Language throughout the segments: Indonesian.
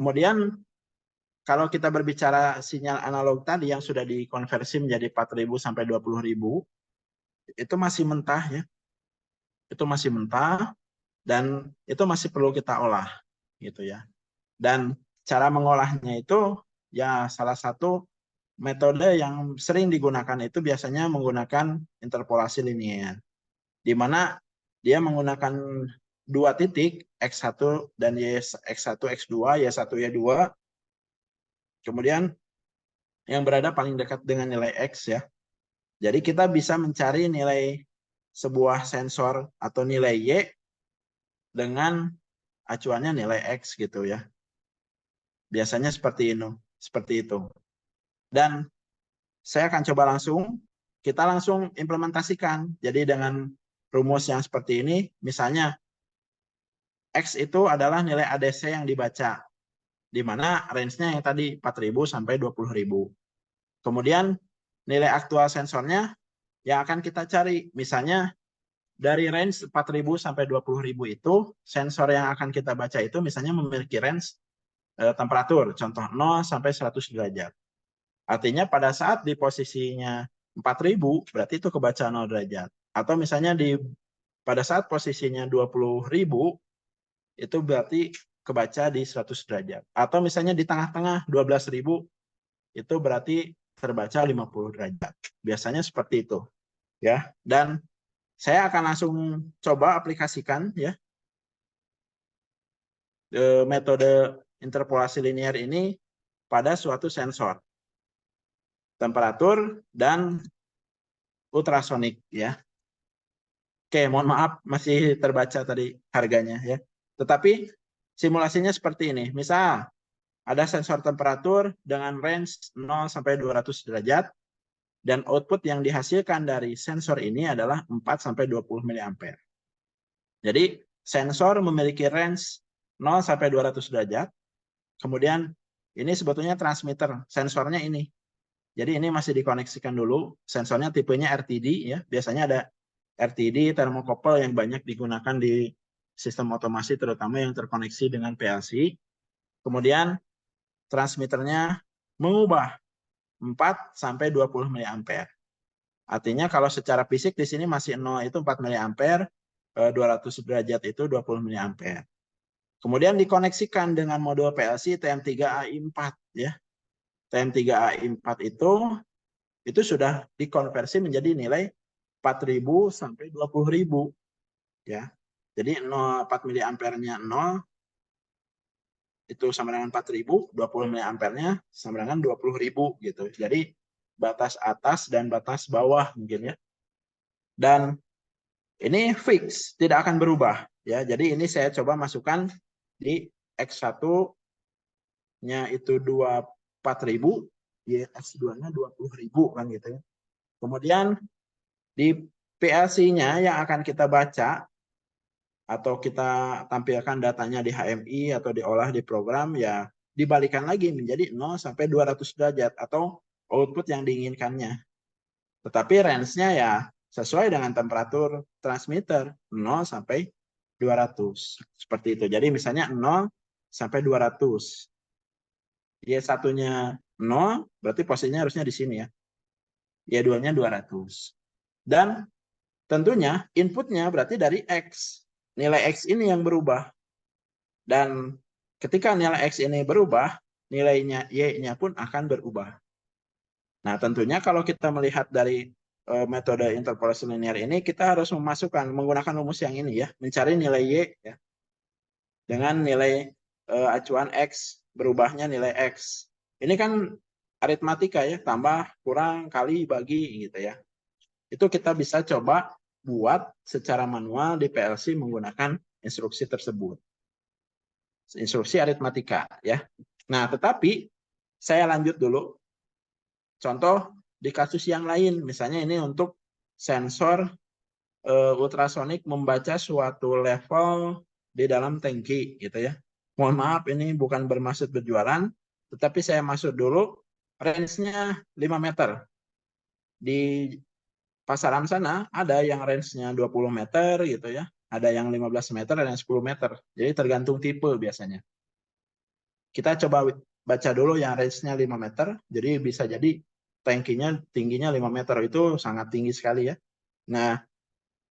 Kemudian kalau kita berbicara sinyal analog tadi yang sudah dikonversi menjadi 4.000 sampai 20.000, itu masih mentah ya. Itu masih mentah dan itu masih perlu kita olah gitu ya. Dan cara mengolahnya itu ya salah satu metode yang sering digunakan itu biasanya menggunakan interpolasi linier, di mana dia menggunakan dua titik X1 dan X1, X2, Y1, Y2, kemudian yang berada paling dekat dengan nilai X ya. Jadi kita bisa mencari nilai sebuah sensor atau nilai Y dengan acuannya nilai X gitu ya. Biasanya seperti itu. Dan saya akan coba kita langsung implementasikan. Jadi dengan rumus yang seperti ini, misalnya X itu adalah nilai ADC yang dibaca, di mana range-nya yang tadi 4.000 sampai 20.000. Kemudian nilai aktual sensornya yang akan kita cari, misalnya dari range 4.000 sampai 20.000 itu, sensor yang akan kita baca itu misalnya memiliki range temperatur, contoh 0 sampai 100 derajat. Artinya pada saat di posisinya 4.000, berarti itu kebaca 0 derajat. Atau misalnya pada saat posisinya 20.000, itu berarti kebaca di 100 derajat. Atau misalnya di tengah-tengah 12.000, itu berarti terbaca 50 derajat. Biasanya seperti itu. Ya. Dan saya akan langsung coba aplikasikan ya metode interpolasi linear ini pada suatu sensor temperatur dan ultrasonik ya. Oke, mohon maaf masih terbaca tadi harganya ya. Tetapi simulasinya seperti ini. Misal ada sensor temperatur dengan range 0 sampai 200 derajat dan output yang dihasilkan dari sensor ini adalah 4 sampai 20 mA. Jadi sensor memiliki range 0 sampai 200 derajat. Kemudian ini sebetulnya transmitter sensornya ini. Jadi ini masih dikoneksikan dulu. Sensornya tipenya RTD ya. Biasanya ada RTD, thermocouple yang banyak digunakan di sistem otomasi terutama yang terkoneksi dengan PLC. Kemudian transmitternya mengubah 4 sampai 20 mA. Artinya kalau secara fisik di sini masih 0 itu 4 mA, 200 derajat itu 20 mA. Kemudian dikoneksikan dengan modul PLC TM3AI4 ya. TM3AI4 itu sudah dikonversi menjadi nilai 4.000 sampai 20.000 ya. Jadi 4 mA-nya 0 itu sama dengan 4.000, 20 mA-nya sama dengan 20.000 gitu. Jadi batas atas dan batas bawah mungkin ya. Dan ini fix, tidak akan berubah ya. Jadi ini saya coba masukkan di X1-nya itu 24.000, di X2-nya 20.000 kan gitu ya. Kemudian di PLC-nya yang akan kita baca atau kita tampilkan datanya di HMI atau diolah di program ya dibalikan lagi menjadi 0 sampai 200 derajat atau output yang diinginkannya. Tetapi range-nya ya sesuai dengan temperatur transmitter 0 sampai 200. Seperti itu. Jadi misalnya 0 sampai 200. Y1-nya 0 berarti posisinya harusnya di sini ya. Y2-nya 200. Dan tentunya inputnya berarti dari X. Nilai X ini yang berubah. Dan ketika nilai X ini berubah, nilainya Y-nya pun akan berubah. Nah, tentunya kalau kita melihat dari metode interpolasi linear ini, kita harus menggunakan rumus yang ini ya, mencari nilai Y ya, dengan nilai acuan X, berubahnya nilai X. Ini kan aritmatika ya, tambah, kurang, kali, bagi gitu ya. Itu kita bisa coba buat secara manual di PLC menggunakan instruksi tersebut. Instruksi aritmatika ya. Nah, tetapi saya lanjut dulu. Contoh di kasus yang lain, misalnya ini untuk sensor ultrasonik membaca suatu level di dalam tangki gitu ya. Mohon maaf ini bukan bermaksud berjualan, tetapi saya masuk dulu range-nya 5 meter. Di pasaran sana ada yang range-nya 20 meter gitu ya. Ada yang 15 meter, ada yang 10 meter. Jadi tergantung tipe biasanya. kita coba baca dulu yang range-nya 5 meter. Jadi bisa jadi tangkinya tingginya 5 meter, itu sangat tinggi sekali ya. Nah,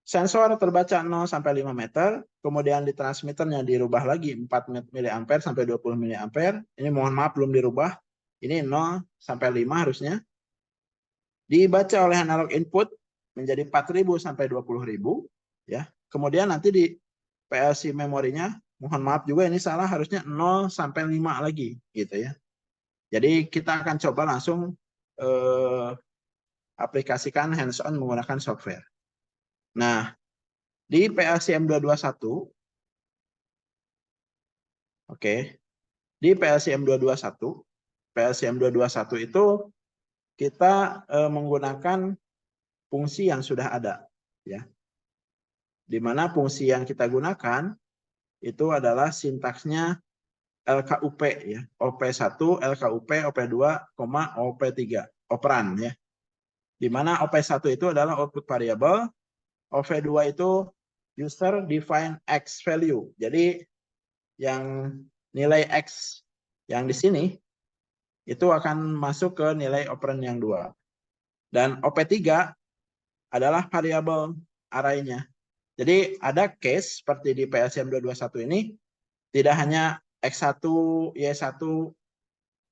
sensor terbaca 0 sampai 5 meter, kemudian di transmitternya dirubah lagi 4 mA sampai 20 mA. Ini mohon maaf belum dirubah. Ini 0 sampai 5 harusnya. Dibaca oleh analog input menjadi 4.000 sampai 20.000 ya. Kemudian nanti di PLC memorinya, mohon maaf juga ini salah, harusnya 0 sampai 5 lagi gitu ya. Jadi kita akan coba langsung aplikasikan hands-on menggunakan software. Nah, di PLC M221, oke, di PLC M221, PLC M221 itu kita menggunakan fungsi yang sudah ada, ya. Di mana fungsi yang kita gunakan itu adalah sintaksnya LKUP ya, OP1, LKUP, OP2, OP3, operan ya. Di mana OP1 itu adalah output variable, OP2 itu user define X value. Jadi yang nilai X yang di sini itu akan masuk ke nilai operan yang 2. Dan OP3 adalah variabel arraynya. Jadi ada case seperti di PLC M221 ini, tidak hanya X1, Y1,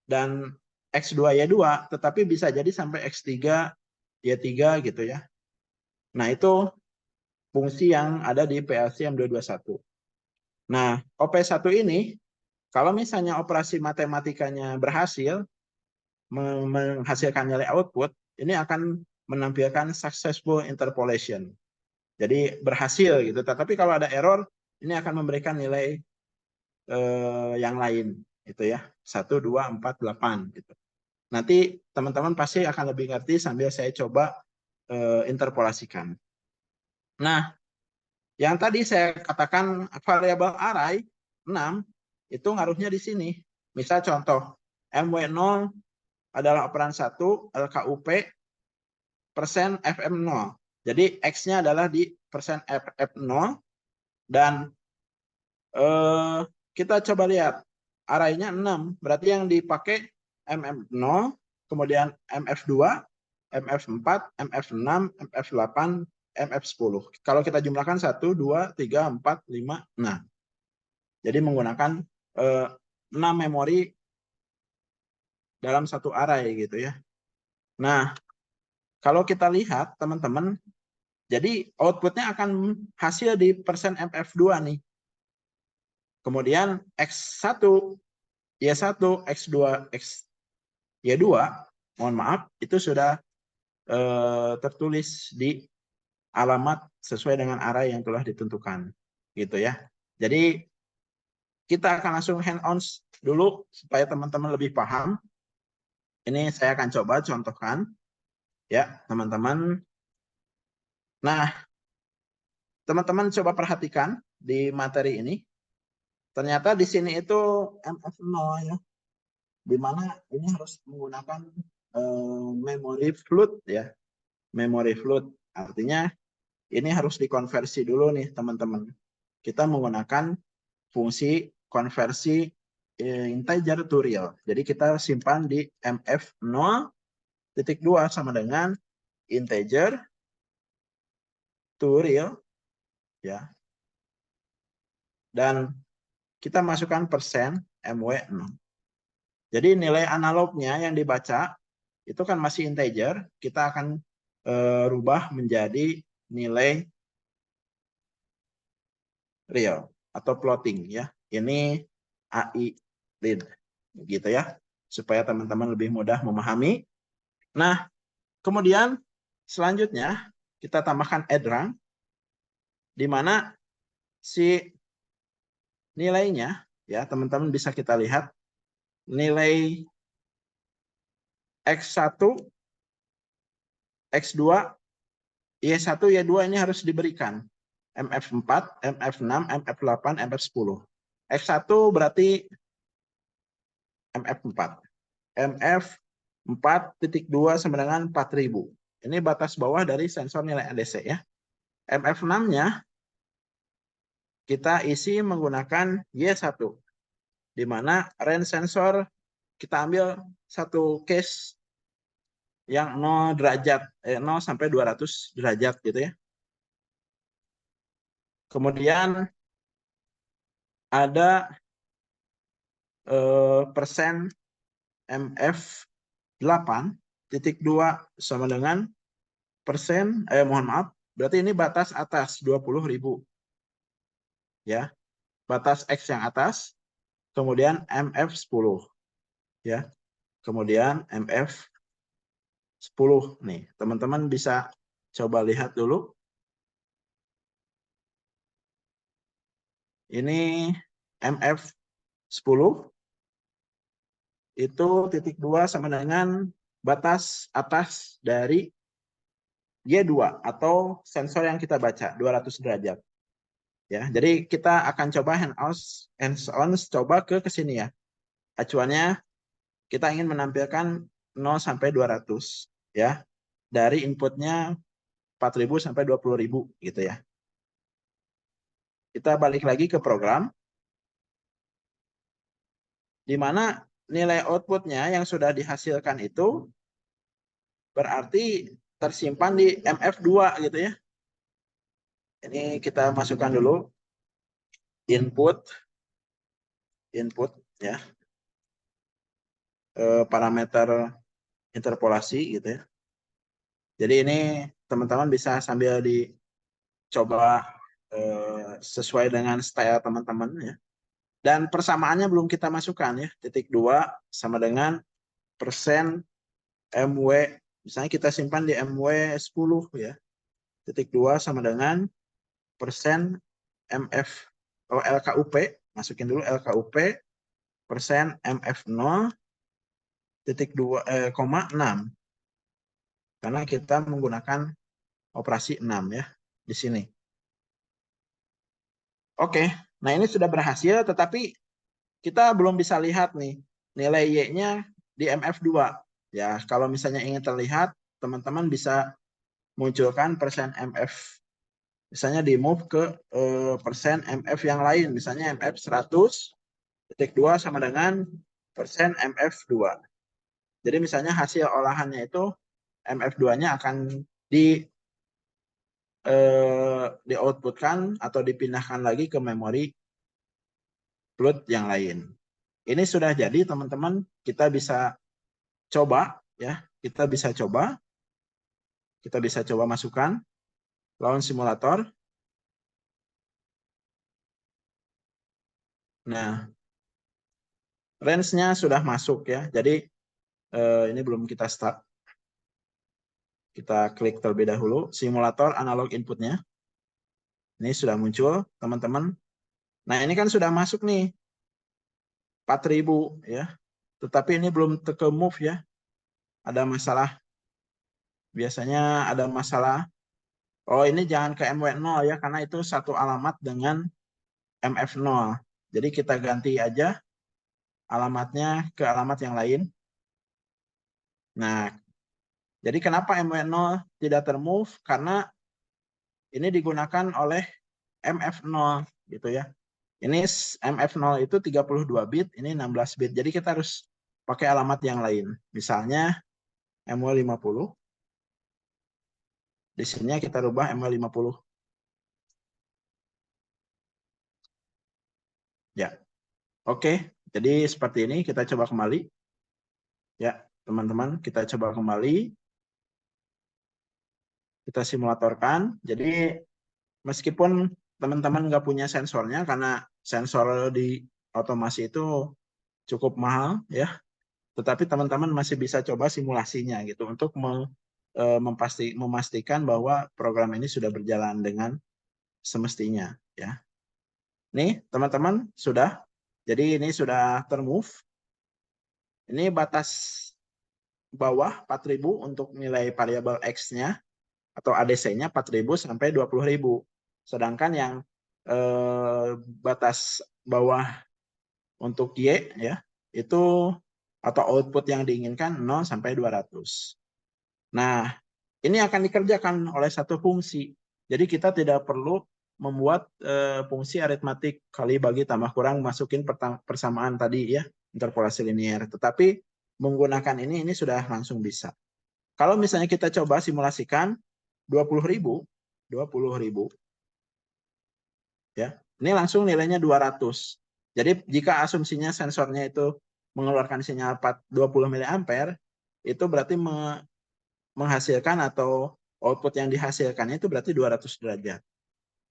dan X2, Y2, tetapi bisa jadi sampai X3, Y3 gitu ya. Nah, itu fungsi yang ada di PLC M221. Nah, OP1 ini, kalau misalnya operasi matematikanya berhasil, menghasilkan nilai output, ini akan menampilkan successful interpolation. Jadi berhasil gitu. Tetapi kalau ada error, ini akan memberikan nilai yang lain gitu ya, 1, 2, 4, 8 gitu. Nanti teman-teman pasti akan lebih ngerti sambil saya coba interpolasikan. Nah, yang tadi saya katakan variabel array 6 itu ngaruhnya di sini. Misal contoh MW0 adalah operan 1, LKUP persen FM0. Jadi X-nya adalah di persen FF0 dan kita coba lihat arraynya 6, berarti yang dipakai MF0, kemudian MF2, MF4, MF6, MF8, MF10. Kalau kita jumlahkan 1, 2, 3, 4, 5, 6. Jadi menggunakan 6 memori dalam satu array gitu ya. Nah, kalau kita lihat teman-teman, jadi outputnya akan hasil di persen MF2 nih. Kemudian X1, Y1, X2, Y2, mohon maaf, itu sudah tertulis di alamat sesuai dengan array yang telah ditentukan. Gitu ya. Jadi kita akan langsung hand-on dulu supaya teman-teman lebih paham. Ini saya akan coba contohkan. Ya, teman-teman. Nah, teman-teman coba perhatikan di materi ini. Ternyata di sini itu MF0 ya. Di mana ini harus menggunakan memory float ya. Memory float artinya ini harus dikonversi dulu nih teman-teman. Kita menggunakan fungsi konversi integer to real. Jadi kita simpan di MF0.2 sama dengan integer to real ya. Dan kita masukkan persen MW0. Jadi nilai analognya yang dibaca itu kan masih integer, kita akan rubah menjadi nilai real atau floating ya. Ini AI read gitu ya, supaya teman-teman lebih mudah memahami. Nah, kemudian selanjutnya kita tambahkan adrang di mana si nilainya ya, teman-teman bisa kita lihat nilai X1, X2, Y1, Y2 ini harus diberikan. MF4, MF6, MF8, MF10. X1 berarti MF4. MF4.2 sama dengan 4000. Ini batas bawah dari sensor nilai ADC ya. MF6-nya kita isi menggunakan Y1. di mana range sensor kita ambil satu case yang 0 derajat, 0 sampai 200 derajat gitu ya. Kemudian ada persen MF8.2 sama dengan persen, mohon maaf, berarti ini batas atas 20.000 ya, batas X yang atas, kemudian MF10 ya, kemudian MF10 nih, teman-teman bisa coba lihat dulu. Ini MF10 itu titik 2 sama dengan batas atas dari Y2 atau sensor yang kita baca 200 derajat. Ya, jadi kita akan coba hands-on coba ke sini ya. Acuannya kita ingin menampilkan 0 sampai 200 ya. Dari inputnya 4.000 sampai 20.000 gitu ya. Kita balik lagi ke program di mana nilai outputnya yang sudah dihasilkan itu berarti tersimpan di MF2 gitu ya. Ini kita masukkan dulu input ya, parameter interpolasi gitu ya. Jadi ini teman-teman bisa sambil dicoba sesuai dengan style teman-teman ya. Dan persamaannya belum kita masukkan ya. Titik 2 sama dengan persen MW. Misalnya kita simpan di MW 10 ya. Titik 2 sama dengan persen MF LKUP. Masukin dulu LKUP persen MF0 titik 2, 6. Karena kita menggunakan operasi 6 ya di sini. Oke, nah ini sudah berhasil, tetapi kita belum bisa lihat nih nilai Y-nya di MF2. Ya, kalau misalnya ingin terlihat, teman-teman bisa munculkan persen MF. Misalnya di move ke persen MF yang lain, misalnya MF 100.2 sama dengan persen MF2. Jadi misalnya hasil olahannya itu MF2-nya akan di outputkan atau dipindahkan lagi ke memori float yang lain. Ini sudah jadi teman-teman, kita bisa coba ya, kita bisa coba masukkan lawan simulator. Nah, range-nya sudah masuk ya. Jadi ini belum kita start. Kita klik terlebih dahulu simulator analog inputnya. Ini sudah muncul teman-teman. Nah, ini kan sudah masuk nih 4.000 ya. Tetapi ini belum ke move ya. Ada masalah. Biasanya ada masalah. Oh, ini jangan ke MW0 ya, karena itu satu alamat dengan MF0. Jadi kita ganti aja alamatnya ke alamat yang lain. Nah, jadi kenapa MW0 tidak termove? Karena ini digunakan oleh MF0 gitu ya. Ini MF0 itu 32 bit, ini 16 bit. Jadi kita harus pakai alamat yang lain. Misalnya MW50. Di sini kita rubah MW50. Ya. Oke, jadi seperti ini kita coba kembali. Ya, teman-teman, kita coba kembali. Kita simulatorkan. Jadi meskipun teman-teman nggak punya sensornya, karena sensor di otomasi itu cukup mahal ya, tetapi teman-teman masih bisa coba simulasinya gitu untuk memastikan bahwa program ini sudah berjalan dengan semestinya ya. Nih teman-teman sudah, jadi ini sudah termove. Ini batas bawah 4.000 untuk nilai variabel X-nya atau ADC-nya 4.000 sampai 20.000. Sedangkan yang batas bawah untuk Y ya, itu atau output yang diinginkan 0 sampai 200. Nah, ini akan dikerjakan oleh satu fungsi. Jadi kita tidak perlu membuat fungsi aritmatik kali bagi tambah kurang, masukin persamaan tadi ya, interpolasi linier. Tetapi menggunakan ini sudah langsung bisa. Kalau misalnya kita coba simulasikan 20.000 ya. Ini langsung nilainya 200. Jadi jika asumsinya sensornya itu mengeluarkan sinyal 20 mA, itu berarti menghasilkan atau output yang dihasilkannya itu berarti 200 derajat.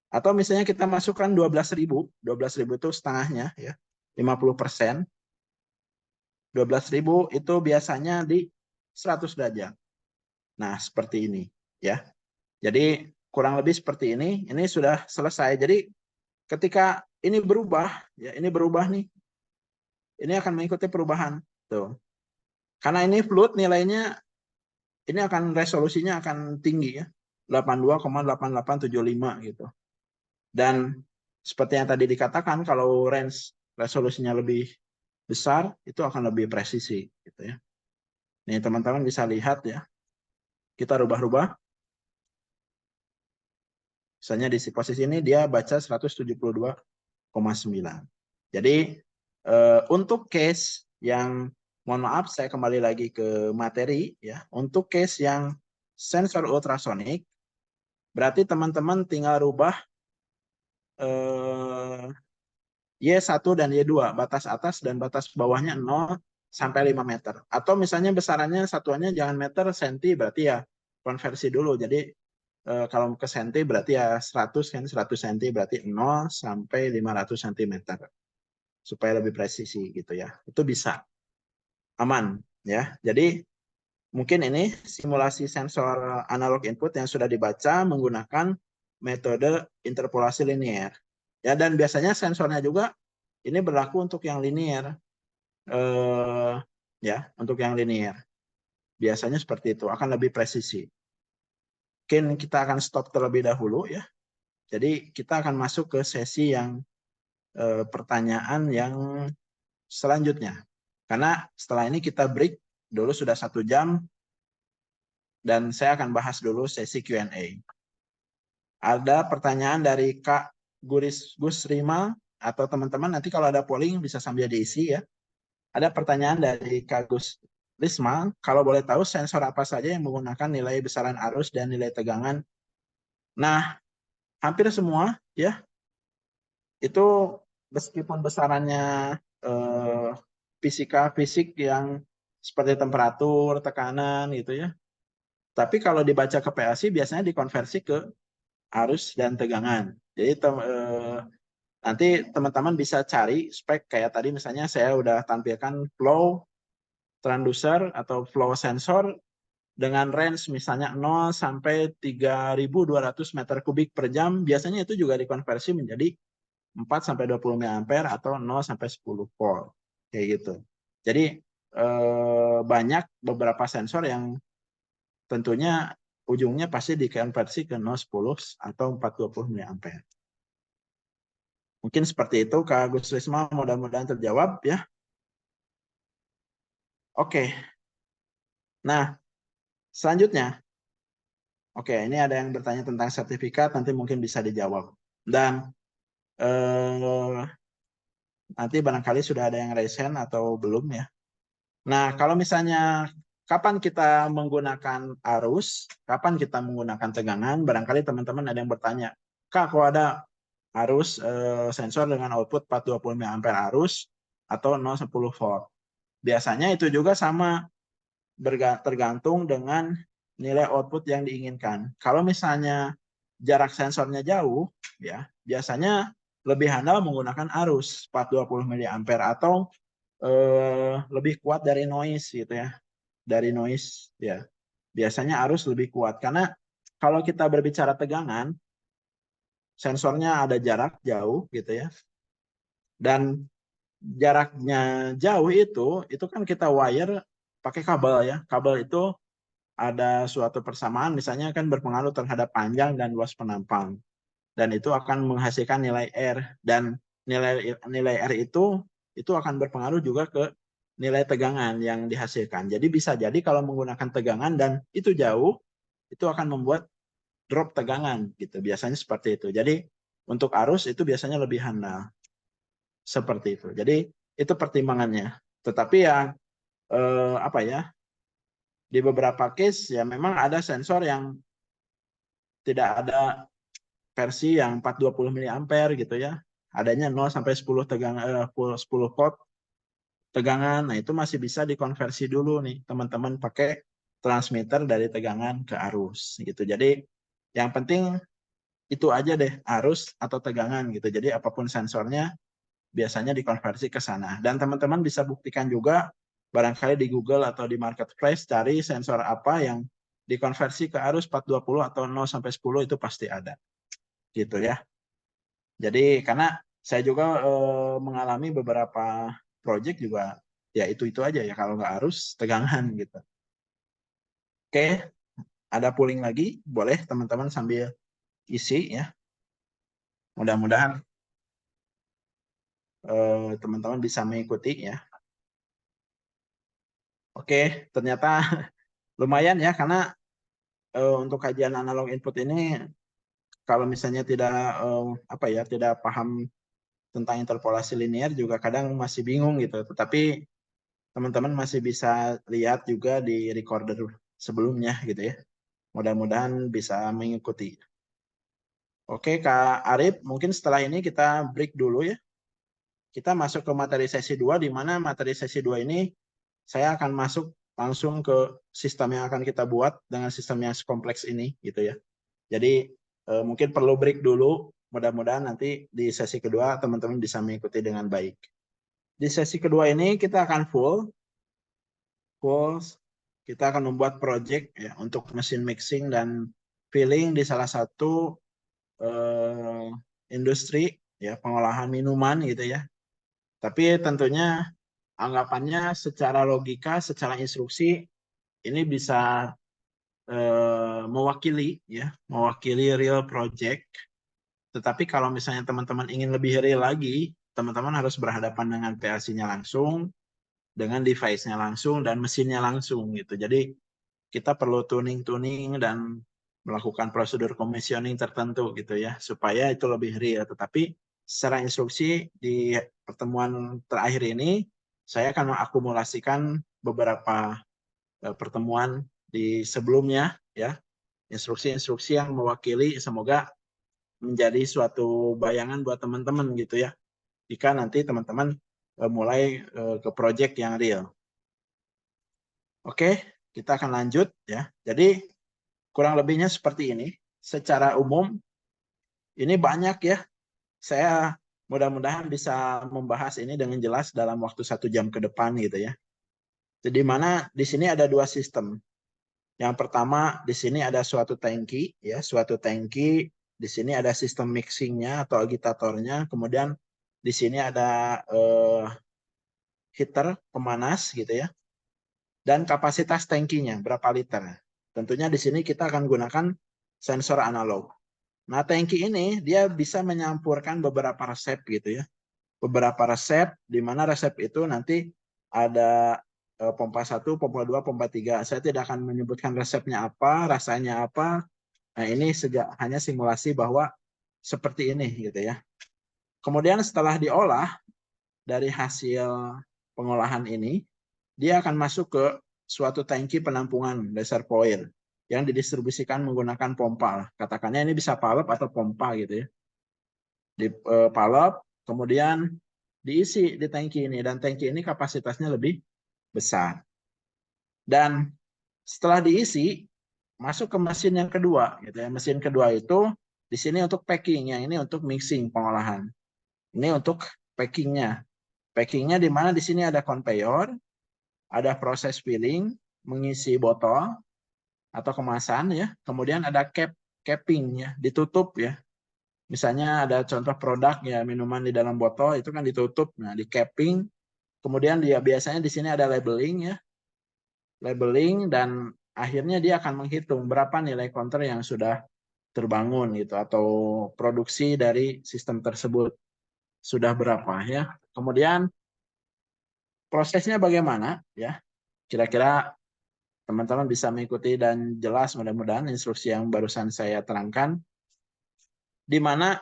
Atau misalnya kita masukkan 12.000 itu setengahnya ya, 50%. 12.000 itu biasanya di 100 derajat. Nah, seperti ini ya. Jadi kurang lebih seperti ini sudah selesai. Jadi ketika ini berubah ya, ini berubah nih. Ini akan mengikuti perubahan tuh. Karena ini fluid nilainya ini akan resolusinya akan tinggi ya. 82,8875 gitu. Dan seperti yang tadi dikatakan, kalau range resolusinya lebih besar, itu akan lebih presisi gitu ya. Nih teman-teman bisa lihat ya. Kita rubah-rubah. Misalnya di posisi ini dia baca 172,9. Jadi untuk case yang, mohon maaf saya kembali lagi ke materi ya. Untuk case yang sensor ultrasonik, berarti teman-teman tinggal rubah Y1 dan Y2, batas atas dan batas bawahnya 0 sampai 5 meter. Atau misalnya besarannya satuannya jangan meter, senti, berarti ya konversi dulu. Jadi kalau ke senti berarti ya 100 kan, 100 senti berarti 0 sampai 500 cm. Supaya lebih presisi gitu ya. Itu bisa. Aman ya. Jadi mungkin ini simulasi sensor analog input yang sudah dibaca menggunakan metode interpolasi linier. Ya, dan biasanya sensornya juga ini berlaku untuk yang linier. Ya, untuk yang linier. Biasanya seperti itu, akan lebih presisi. Mungkin kita akan stop terlebih dahulu ya. Jadi kita akan masuk ke sesi yang pertanyaan yang selanjutnya. Karena setelah ini kita break dulu sudah 1 jam dan saya akan bahas dulu sesi Q&A. Ada pertanyaan dari Kak Gus Rima atau teman-teman nanti kalau ada polling bisa sambil diisi ya. Ada pertanyaan dari Kak Gus Risma, kalau boleh tahu sensor apa saja yang menggunakan nilai besaran arus dan nilai tegangan. Nah, hampir semua ya. Itu meskipun besarannya fisik yang seperti temperatur, tekanan gitu ya. Tapi kalau dibaca ke PLC biasanya dikonversi ke arus dan tegangan. Jadi nanti teman-teman bisa cari spek kayak tadi misalnya saya udah tampilkan flow transducer atau flow sensor dengan range misalnya 0 sampai 3.200 meter kubik per jam, biasanya itu juga dikonversi menjadi 4 sampai 20 mA atau 0 sampai 10 volt. Kayak gitu. Jadi banyak beberapa sensor yang tentunya ujungnya pasti dikonversi ke 0, 10 atau 420 mA. Mungkin seperti itu Kak Gus Risma, mudah-mudahan terjawab ya. Oke. Nah, selanjutnya. Oke, ini ada yang bertanya tentang sertifikat, nanti mungkin bisa dijawab. Dan nanti barangkali sudah ada yang raise hand atau belum ya. Nah, kalau misalnya kapan kita menggunakan arus, kapan kita menggunakan tegangan, barangkali teman-teman ada yang bertanya, Kak, kok ada arus sensor dengan output 420 mA arus atau 010 volt. Biasanya itu juga sama, tergantung dengan nilai output yang diinginkan. Kalau misalnya jarak sensornya jauh, ya biasanya lebih handal menggunakan arus 420 mA atau lebih kuat dari noise gitu ya. Dari noise ya. Biasanya arus lebih kuat karena kalau kita berbicara tegangan, sensornya ada jarak jauh gitu ya. Dan jaraknya jauh itu kan kita wire pakai kabel ya. Kabel itu ada suatu persamaan misalnya kan berpengaruh terhadap panjang dan luas penampang. Dan itu akan menghasilkan nilai R, dan nilai R itu akan berpengaruh juga ke nilai tegangan yang dihasilkan. Jadi bisa jadi kalau menggunakan tegangan dan itu jauh, itu akan membuat drop tegangan gitu. Biasanya seperti itu. Jadi Untuk arus itu biasanya lebih handal. Seperti itu. Jadi itu pertimbangannya. Tetapi ya apa ya, di beberapa case ya memang ada sensor yang tidak ada versi yang 420 mA gitu ya. Adanya 0 sampai 10 10 volt tegangan. Nah, itu masih bisa dikonversi dulu nih teman-teman pakai transmitter dari tegangan ke arus gitu. Jadi yang penting itu aja deh, arus atau tegangan gitu. Jadi apapun sensornya biasanya dikonversi ke sana. Dan teman-teman bisa buktikan juga barangkali di Google atau di Marketplace cari sensor apa yang dikonversi ke arus 420 atau 0 sampai 10 itu pasti ada. Gitu ya. Jadi karena saya juga mengalami beberapa project juga ya itu aja ya, kalau nggak arus tegangan gitu. Oke, ada pooling lagi, boleh teman-teman sambil isi ya. Mudah-mudahan teman-teman bisa mengikuti ya. Oke, ternyata lumayan ya, karena untuk kajian analog input ini kalau misalnya tidak apa ya, tidak paham tentang interpolasi linear juga kadang masih bingung gitu. Tetapi teman-teman masih bisa lihat juga di recorder sebelumnya gitu ya. Mudah-mudahan bisa mengikuti. Oke, Kak Arif, mungkin setelah ini kita break dulu ya. Kita masuk ke materi sesi 2, di mana materi sesi 2 ini saya akan masuk langsung ke sistem yang akan kita buat dengan sistem yang kompleks ini gitu ya. Jadi mungkin perlu break dulu. Mudah-mudahan nanti di sesi kedua teman-teman bisa mengikuti dengan baik. Di sesi kedua ini kita akan full kita akan membuat project ya untuk mesin mixing dan filling di salah satu industri ya, pengolahan minuman gitu ya. Tapi tentunya anggapannya secara logika, secara instruksi ini bisa mewakili real project. Tetapi kalau misalnya teman-teman ingin lebih real lagi, teman-teman harus berhadapan dengan PLC-nya langsung, dengan device-nya langsung, dan mesinnya langsung gitu. Jadi kita perlu tuning-tuning dan melakukan prosedur commissioning tertentu gitu ya, supaya itu lebih real. Tetapi secara instruksi di pertemuan terakhir ini, saya akan mengakumulasikan beberapa pertemuan di sebelumnya ya, instruksi-instruksi yang mewakili, semoga menjadi suatu bayangan buat teman-teman gitu ya, jika nanti teman-teman mulai ke project yang real. Oke, kita akan lanjut ya. Jadi kurang lebihnya seperti ini. Secara umum ini banyak ya. Saya mudah-mudahan bisa membahas ini dengan jelas dalam waktu 1 jam ke depan gitu ya. Jadi mana di sini ada dua sistem. Yang pertama di sini ada suatu tangki ya, suatu tangki. Di sini ada sistem mixingnya atau agitatornya. Kemudian di sini ada heater pemanas gitu ya. Dan kapasitas tangkinya berapa liter. Tentunya di sini kita akan gunakan sensor analog. Nah, tangki ini dia bisa menyampurkan beberapa resep gitu ya. Beberapa resep, di mana resep itu nanti ada pompa 1, pompa 2, pompa 3. Saya tidak akan menyebutkan resepnya apa, rasanya apa. Nah, ini hanya simulasi bahwa seperti ini gitu ya. Kemudian setelah diolah dari hasil pengolahan ini, dia akan masuk ke suatu tangki penampungan reservoir yang didistribusikan menggunakan pompa. Katakannya ini bisa palep atau pompa gitu ya. Di palep, kemudian diisi di tangki ini, dan tangki ini kapasitasnya lebih besar. Dan setelah diisi, masuk ke mesin yang kedua gitu ya. Mesin kedua itu di sini untuk packing, yang ini untuk mixing pengolahan. Ini untuk packingnya. Packingnya di mana di sini ada conveyor, ada proses filling, mengisi botol atau kemasan ya. Kemudian ada capping ya, ditutup ya. Misalnya ada contoh produk ya, minuman di dalam botol itu kan ditutup, nah di capping. Kemudian dia biasanya di sini ada labeling ya, labeling, dan akhirnya dia akan menghitung berapa nilai counter yang sudah terbangun gitu, atau produksi dari sistem tersebut sudah berapa ya. Kemudian prosesnya bagaimana ya? Kira-kira teman-teman bisa mengikuti dan jelas mudah-mudahan instruksi yang barusan saya terangkan, di mana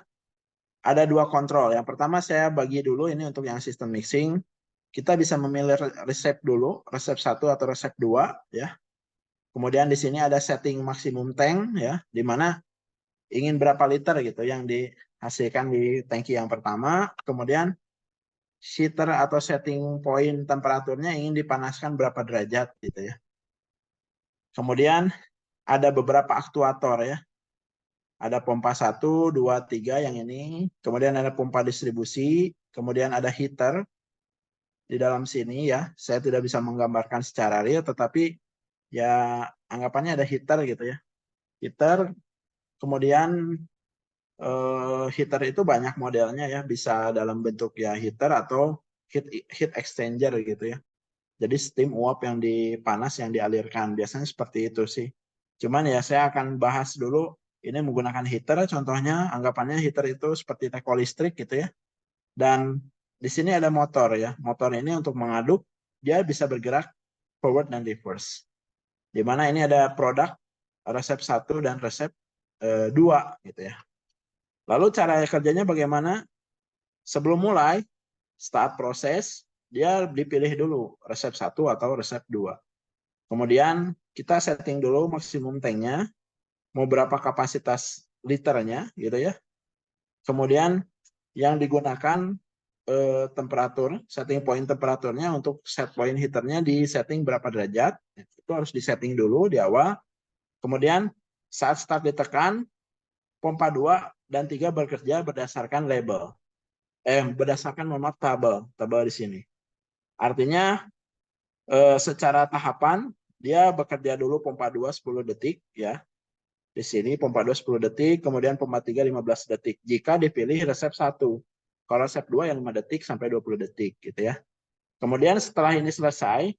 ada dua kontrol. Yang pertama saya bagi dulu ini untuk yang sistem mixing. Kita bisa memilih resep dulu, resep 1 atau resep 2 ya. Kemudian di sini ada setting maksimum tank ya, di mana ingin berapa liter gitu yang dihasilkan di tangki yang pertama. Kemudian heater atau setting point temperaturnya ingin dipanaskan berapa derajat gitu ya. Kemudian ada beberapa aktuator ya. Ada pompa 1, 2, 3 yang ini. Kemudian ada pompa distribusi. Kemudian ada heater di dalam sini ya. Saya tidak bisa menggambarkan secara real, tetapi ya anggapannya ada heater gitu ya. Heater, kemudian heater itu banyak modelnya ya. Bisa dalam bentuk ya heater atau heat exchanger gitu ya. Jadi steam uap yang dipanas yang dialirkan. Biasanya seperti itu sih. Cuman ya saya akan bahas dulu ini menggunakan heater. Contohnya anggapannya heater itu seperti teko listrik gitu ya. Dan di sini ada motor ya. Motor ini untuk mengaduk dia bisa bergerak forward dan reverse. Di mana ini ada produk resep 1 dan resep 2 gitu ya. Lalu cara kerjanya bagaimana? Sebelum mulai start proses dia dipilih dulu resep 1 atau resep 2. Kemudian kita setting dulu maksimum tanknya, mau berapa kapasitas liternya gitu ya. Kemudian yang digunakan temperatur, setting point temperaturnya untuk set point heaternya di setting berapa derajat, itu harus disetting dulu di awal. Kemudian saat start ditekan, pompa 2 dan 3 bekerja berdasarkan label. Berdasarkan tabel di sini. Artinya secara tahapan dia bekerja dulu pompa 2 10 detik ya. Di sini pompa 2 10 detik, kemudian pompa 3 15 detik. Jika dipilih resep 1. Kalau resep 2 yang 5 detik sampai 20 detik gitu ya. Kemudian setelah ini selesai,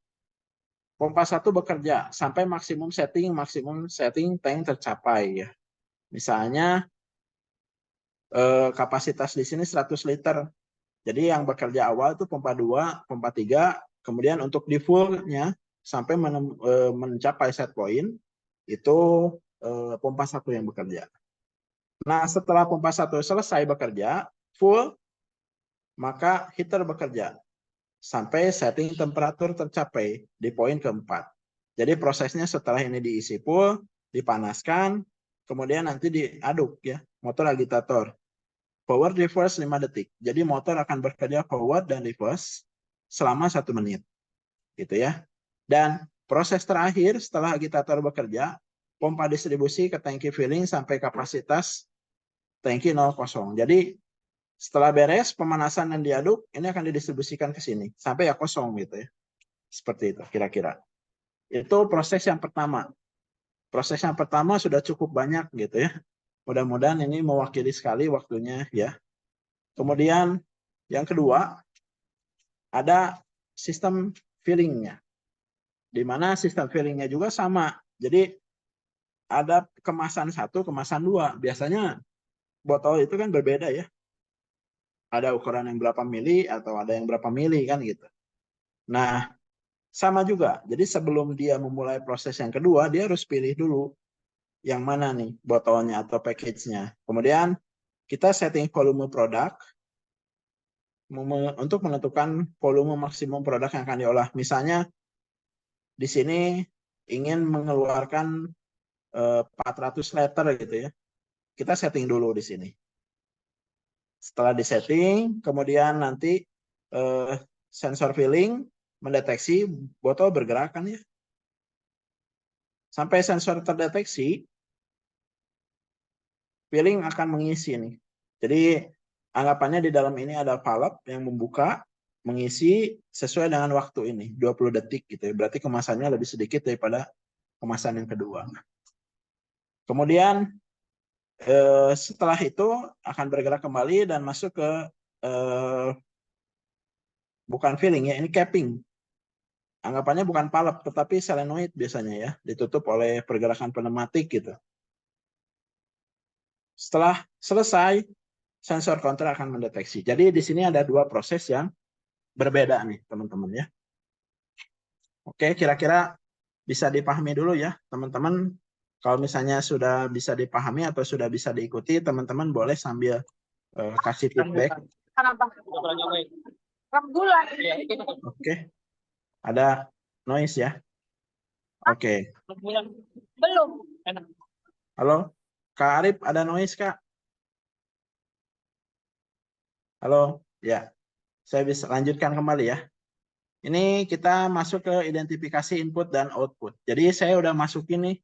pompa 1 bekerja sampai maksimum setting tank tercapai ya. Misalnya kapasitas di sini 100 liter. Jadi yang bekerja awal itu pompa 2, pompa 3, kemudian untuk di fullnya sampai mencapai set point itu pompa 1 yang bekerja. Nah, setelah pompa 1 selesai bekerja full, maka heater bekerja sampai setting temperatur tercapai di poin keempat. Jadi prosesnya setelah ini diisi full, dipanaskan, kemudian nanti diaduk ya, motor agitator. Forward reverse 5 detik. Jadi motor akan bekerja forward dan reverse selama 1 menit. Gitu ya. Dan proses terakhir setelah agitator bekerja, pompa distribusi ke tangki filling sampai kapasitas tangki 0,0. Jadi setelah beres pemanasan dan diaduk, ini akan didistribusikan ke sini sampai ya kosong gitu ya. Seperti itu kira-kira. Itu proses yang pertama. Proses yang pertama sudah cukup banyak gitu ya. Mudah-mudahan ini mewakili sekali waktunya ya. Kemudian yang kedua ada sistem fillingnya. Di mana sistem fillingnya juga sama. Jadi ada kemasan 1, kemasan 2. Biasanya botol itu kan berbeda ya. Ada ukuran yang berapa mili atau ada yang berapa mili kan gitu. Nah, sama juga. Jadi sebelum dia memulai proses yang kedua, dia harus pilih dulu yang mana nih botolnya atau package-nya. Kemudian kita setting volume produk untuk menentukan volume maksimum produk yang akan diolah. Misalnya di sini ingin mengeluarkan 400 liter gitu ya. Kita setting dulu di sini. Setelah disetting, kemudian nanti sensor filling mendeteksi botol bergerak kan ya. Sampai sensor terdeteksi, filling akan mengisi nih. Jadi anggapannya di dalam ini ada valve yang membuka, mengisi sesuai dengan waktu ini, 20 detik gitu ya. Berarti kemasannya lebih sedikit daripada kemasan yang kedua. Kemudian setelah itu akan bergerak kembali dan masuk ke bukan filling ya, ini capping. Anggapannya bukan valve tetapi solenoid biasanya ya, ditutup oleh pergerakan pneumatik gitu. Setelah selesai, sensor counter akan mendeteksi. Jadi di sini ada dua proses yang berbeda nih teman-teman ya. Oke, kira-kira bisa dipahami dulu ya teman-teman. Kalau misalnya sudah bisa dipahami atau sudah bisa diikuti, teman-teman boleh sambil kasih feedback. Oke, ada noise ya. Oke. Belum. Halo, Kak Arif, ada noise Kak? Halo, ya. Saya bisa lanjutkan kembali ya. Ini kita masuk ke identifikasi input dan output. Jadi saya udah masukin nih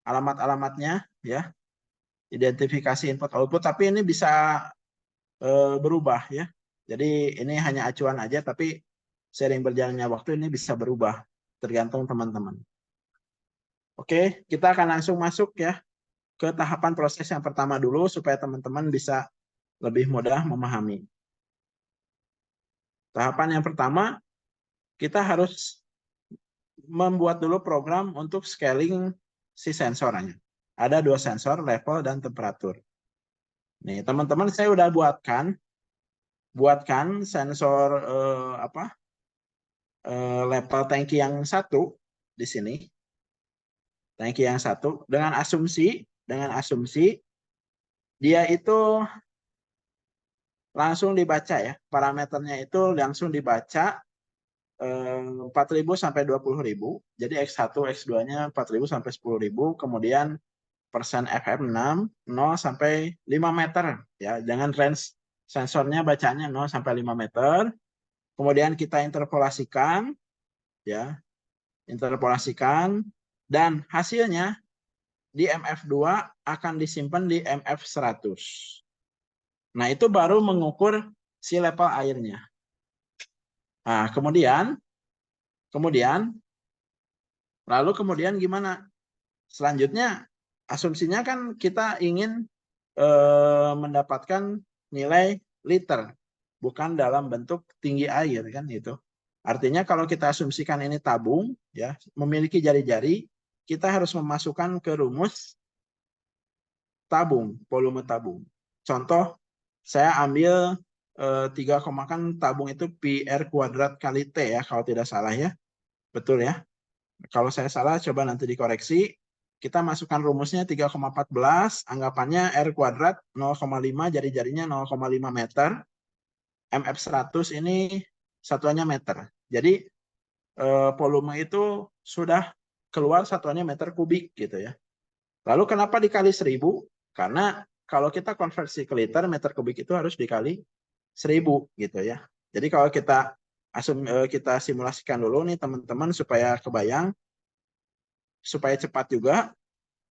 alamat-alamatnya ya. Identifikasi input output, tapi ini bisa berubah ya. Jadi ini hanya acuan aja, tapi sering berjalannya waktu ini bisa berubah tergantung teman-teman. Oke, kita akan langsung masuk ya ke tahapan proses yang pertama dulu supaya teman-teman bisa lebih mudah memahami. Tahapan yang pertama, kita harus membuat dulu program untuk scaling si sensornya. Ada 2 sensor, level dan temperatur. Nih, teman-teman saya udah buatkan sensor level tangki yang 1 di sini. Tangki yang 1 dengan asumsi dia itu langsung dibaca ya. Parameternya itu langsung dibaca 4.000 sampai 20.000. Jadi X1, X2-nya 4.000 sampai 10.000. Kemudian persen FM6 0 sampai 5 meter ya. Dengan range sensornya bacanya 0 sampai 5 meter. Kemudian kita interpolasikan ya. Interpolasikan dan hasilnya di MF2 akan disimpan di MF100. Nah, itu baru mengukur si level airnya. Nah, kemudian gimana? Selanjutnya, asumsinya kan kita ingin mendapatkan nilai liter, bukan dalam bentuk tinggi air kan itu. Artinya kalau kita asumsikan ini tabung, ya memiliki jari-jari, kita harus memasukkan ke rumus tabung, volume tabung. Contoh, saya ambil 3, kan tabung itu pi R kuadrat kali T ya, kalau tidak salah ya. Betul ya. Kalau saya salah, coba nanti dikoreksi. Kita masukkan rumusnya 3,14, anggapannya R kuadrat 0,5, jari-jarinya 0,5 meter. MF100 ini satuannya meter. Jadi volume itu sudah keluar satuannya meter kubik gitu ya. Lalu kenapa dikali 1000? Karena kalau kita konversi ke liter, meter kubik itu harus dikali 1000 gitu ya. Jadi kalau kita simulasikan dulu nih teman-teman supaya kebayang, supaya cepat juga,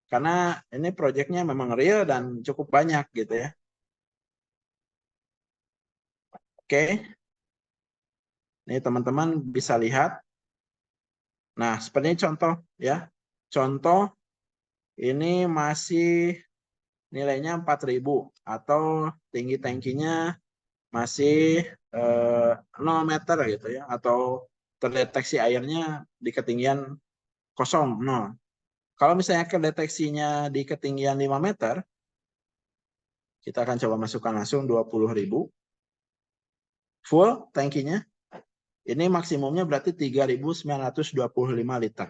karena ini proyeknya memang real dan cukup banyak gitu ya. Oke, ini teman-teman bisa lihat. Nah, seperti ini contoh ya. Contoh ini masih nilainya 4.000 atau tinggi tangkinya masih 0 meter gitu ya, atau terdeteksi airnya di ketinggian kosong 0. Kalau misalnya kedeteksinya di ketinggian 5 meter, kita akan coba masukkan langsung 20.000. Full tangkinya. Ini maksimumnya berarti 3.925 liter.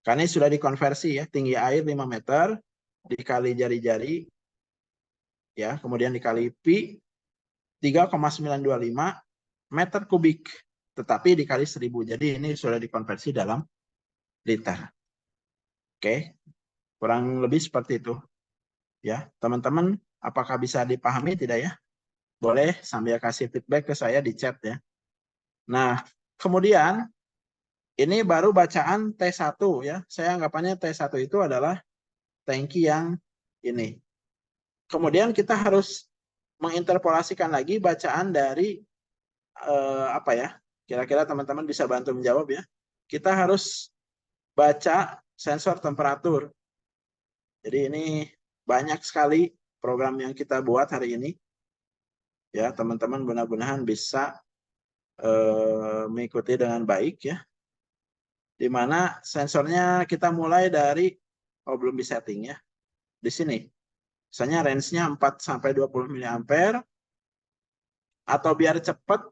Karena ini sudah dikonversi ya, tinggi air 5 meter, dikali jari-jari, ya, kemudian dikali pi, 3,925 meter kubik. Tetapi dikali 1000, jadi ini sudah dikonversi dalam liter. Oke, kurang lebih seperti itu. Ya, teman-teman, apakah bisa dipahami tidak ya? Boleh sambil kasih feedback ke saya di chat ya. Nah, kemudian ini baru bacaan T1 ya. Saya anggapannya T1 itu adalah tangki yang ini. Kemudian kita harus menginterpolasikan lagi bacaan dari apa ya? Kira-kira teman-teman bisa bantu menjawab ya. Kita harus baca sensor temperatur. Jadi ini banyak sekali program yang kita buat hari ini. Ya, teman-teman benar-benar bisa mengikuti dengan baik ya. Di mana sensornya kita mulai dari belum disetting ya. Di sini. Misalnya range-nya 4 sampai 20 mA, atau biar cepat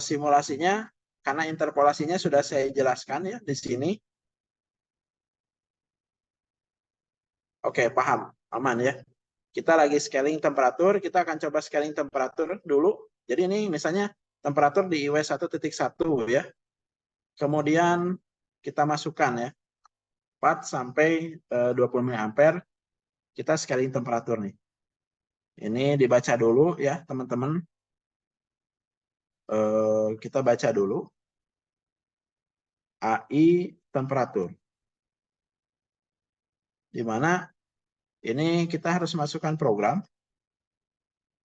simulasinya karena interpolasinya sudah saya jelaskan ya di sini. Oke, paham. Aman ya. kita lagi scaling temperatur, kita akan coba scaling temperatur dulu. Jadi ini misalnya temperatur di IW 1.1 ya. Kemudian kita masukkan ya 4 sampai 20 mA. Kita scaling temperatur nih. Ini dibaca dulu ya teman-teman. Kita baca dulu. AI temperatur. Di mana ini kita harus masukkan program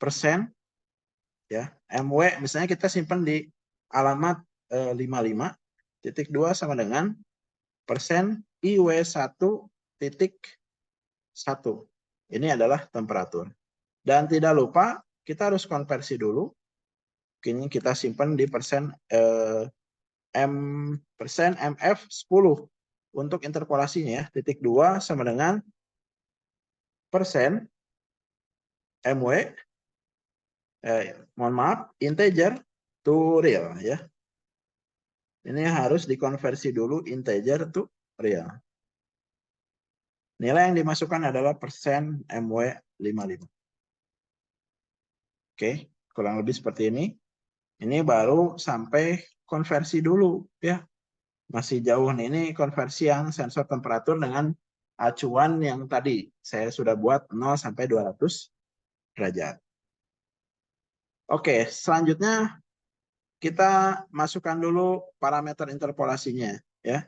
persen ya MW, misalnya kita simpan di alamat 55.2 sama dengan persen IW1.1. Ini adalah temperatur. Dan tidak lupa kita harus konversi dulu. Ini kita simpan di persen MF10 untuk interpolasinya ya. Titik 2 sama dengan persen MW, mohon maaf, integer to real ya. Ini harus dikonversi dulu integer to real. Nilai yang dimasukkan adalah persen MW55. Oke, kurang lebih seperti ini. Ini baru sampai konversi dulu ya. Masih jauh nih, ini konversi yang sensor temperatur dengan acuan yang tadi saya sudah buat 0 sampai 200 derajat. Oke, selanjutnya kita masukkan dulu parameter interpolasinya ya.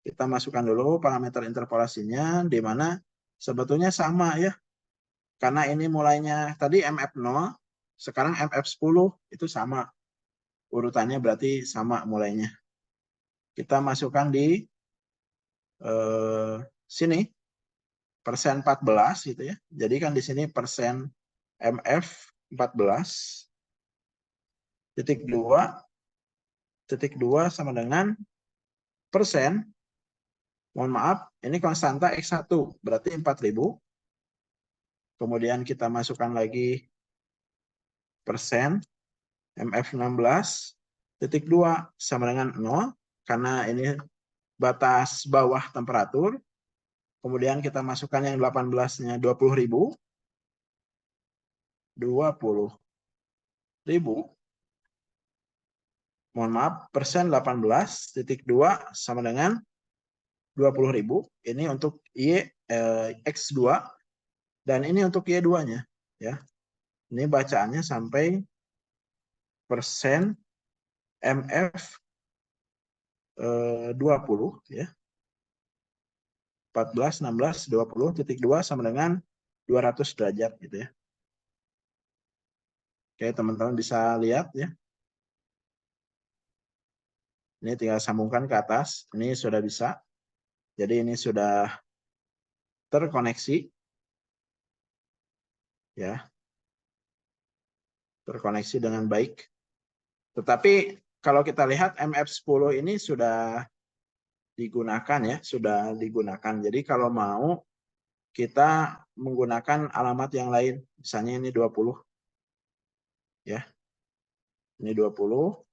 Kita masukkan dulu parameter interpolasinya di mana sebetulnya sama ya. Karena ini mulainya tadi MF0, sekarang MF10 itu sama. Urutannya berarti sama mulainya. Kita masukkan di sini persen 14 gitu ya. Jadi kan di sini persen MF 14 titik 2 sama dengan persen, mohon maaf, ini konstanta X1 berarti 4000. Kemudian kita masukkan lagi persen MF16 titik 2 sama dengan 0 karena ini batas bawah temperatur. Kemudian kita masukkan yang 18-nya 20.000. 20.000. Mohon maaf, persen 18.2 sama dengan 20.000. Ini untuk X2 dan ini untuk Y2-nya ya. Ini bacaannya sampai persen MF 20 ya. 14, 16, 20.2 sama dengan 200 derajat gitu ya. Oke, teman-teman bisa lihat ya. Ini tinggal sambungkan ke atas. Ini sudah bisa. Jadi ini sudah terkoneksi. Ya. Terkoneksi dengan baik. Tetapi kalau kita lihat MF10 ini sudah digunakan ya. Sudah digunakan. Jadi kalau mau kita menggunakan alamat yang lain. Misalnya ini 20. Ya. Ini 20.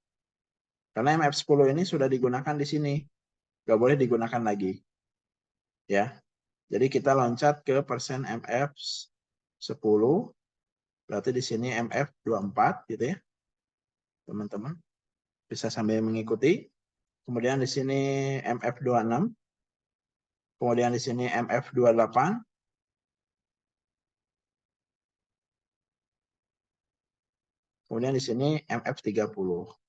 Karena MF10 ini sudah digunakan di sini. Nggak boleh digunakan lagi. Ya. Jadi kita loncat ke persen MF10. Berarti di sini MF24 gitu ya. Teman-teman bisa sambil mengikuti. Kemudian di sini MF26. Kemudian di sini MF28. Kemudian di sini MF30.